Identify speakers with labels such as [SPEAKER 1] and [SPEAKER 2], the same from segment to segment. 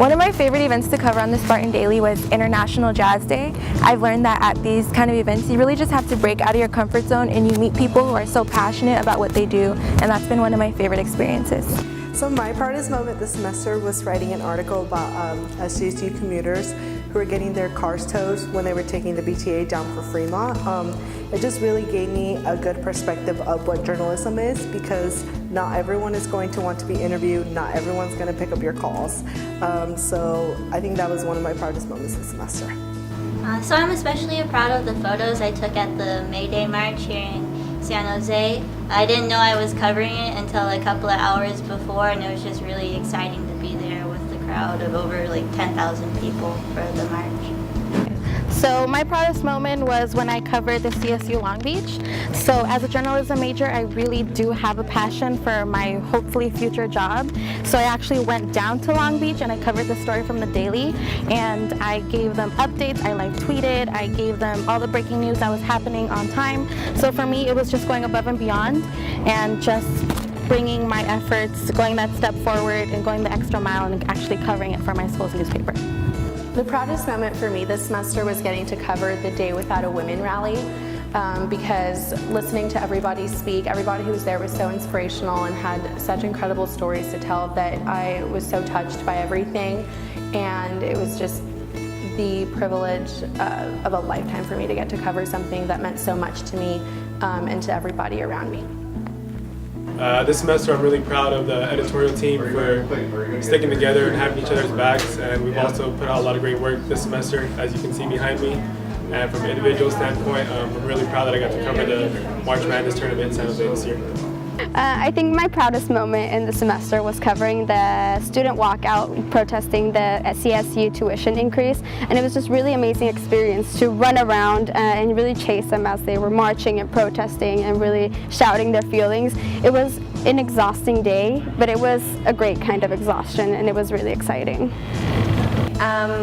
[SPEAKER 1] One of my favorite events to cover on the Spartan Daily was International Jazz Day. I've learned that at these kind of events, you really just have to break out of your comfort zone and you meet people who are so passionate about what they do, and that's been one of my favorite experiences.
[SPEAKER 2] So my proudest moment this semester was writing an article about CSU commuters who were getting their cars towed when they were taking the BTA down for Fremont. It just really gave me a good perspective of what journalism is, because not everyone is going to want to be interviewed, not everyone's going to pick up your calls. So I think that was one of my proudest moments this semester.
[SPEAKER 3] So I'm especially proud of the photos I took at the May Day March here in San Jose. I didn't know I was covering it until a couple of hours before, and it was just really exciting to be there with the crowd of over like 10,000 people for the march.
[SPEAKER 1] So my proudest moment was when I covered the CSU Long Beach. So as a journalism major, I really do have a passion for my hopefully future job. So I actually went down to Long Beach and I covered the story from the Daily, and I gave them updates, I live tweeted, I gave them all the breaking news that was happening on time. So for me, it was just going above and beyond and just bringing my efforts, going that step forward and going the extra mile and actually covering it for my school's newspaper.
[SPEAKER 4] The proudest moment for me this semester was getting to cover the Day Without a Women rally, because listening to everybody speak, everybody who was there was so inspirational and had such incredible stories to tell that I was so touched by everything, and it was just the privilege of a lifetime for me to get to cover something that meant so much to me and to everybody around me.
[SPEAKER 5] This semester I'm really proud of the editorial team for sticking together and having each other's backs, and we've also put out a lot of great work this semester, as you can see behind me. And from an individual standpoint, I'm really proud that I got to cover the March Madness tournament in San Jose this year.
[SPEAKER 6] I think my proudest moment in the semester was covering the student walkout protesting the CSU tuition increase, and it was just really amazing experience to run around and really chase them as they were marching and protesting and really shouting their feelings. It was an exhausting day, but it was a great kind of exhaustion, and it was really exciting.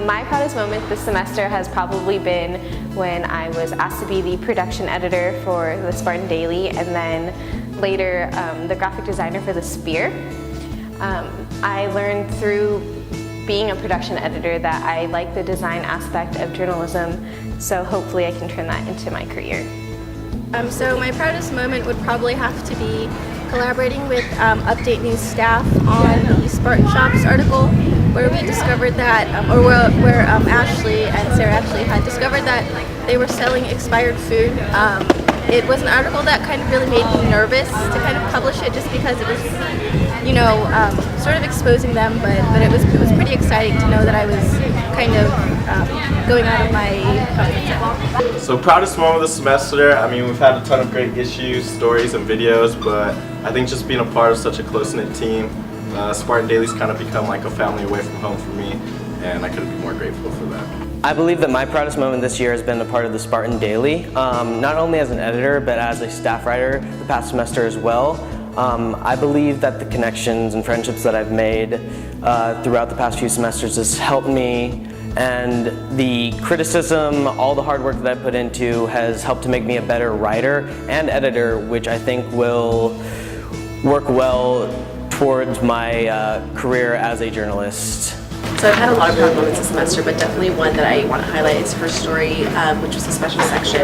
[SPEAKER 4] My proudest moment this semester has probably been when I was asked to be the production editor for the Spartan Daily, and then later the graphic designer for the Spear. I learned through being a production editor that I like the design aspect of journalism, so hopefully I can turn that into my career.
[SPEAKER 7] So my proudest moment would probably have to be collaborating with Update News staff on the Spartan Shops article, where we discovered that, where Ashley and Sarah actually had discovered that they were selling expired food. It was an article that kind of really made me nervous to kind of publish it, just because it was, you know, sort of exposing them, but it was pretty exciting to know that I was kind of going out of my comfort zone.
[SPEAKER 8] So proudest moment of the semester, I mean, we've had a ton of great issues, stories, and videos, but I think just being a part of such a close-knit team, Spartan Daily's kind of become like a family away from home for me, and I couldn't be more grateful for that.
[SPEAKER 9] I believe that my proudest moment this year has been a part of the Spartan Daily, not only as an editor, but as a staff writer the past semester as well. I believe that the connections and friendships that I've made throughout the past few semesters has helped me, and the criticism, all the hard work that I put into has helped to make me a better writer and editor, which I think will work well towards my career as a journalist.
[SPEAKER 10] So I've had a lot of proud moments this semester, but definitely one that I want to highlight is First Story, which was a special section.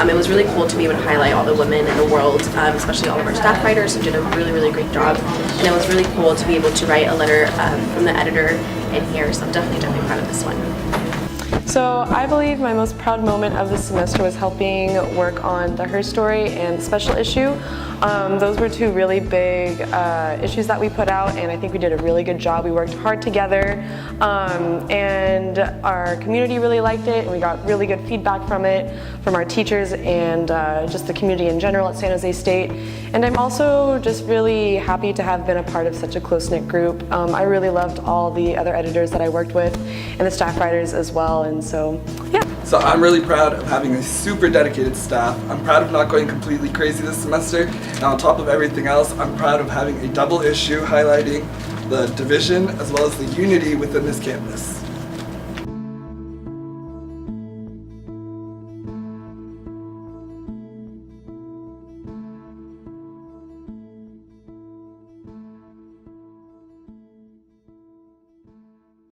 [SPEAKER 10] It was really cool to be able to highlight all the women in the world, especially all of our staff writers who did a really, really great job. And it was really cool to be able to write a letter from the editor in here, so I'm definitely proud of this one.
[SPEAKER 11] So I believe my most proud moment of this semester was helping work on the Her Story and the special issue. Those were two really big issues that we put out, and I think we did a really good job. We worked hard together, and our community really liked it, and we got really good feedback from it, from our teachers and just the community in general at San Jose State. And I'm also just really happy to have been a part of such a close-knit group. I really loved all the other editors that I worked with and the staff writers as well, and so yeah.
[SPEAKER 12] So I'm really proud of having a super dedicated staff. I'm proud of not going completely crazy this semester. And on top of everything else, I'm proud of having a double issue highlighting the division as well as the unity within this campus.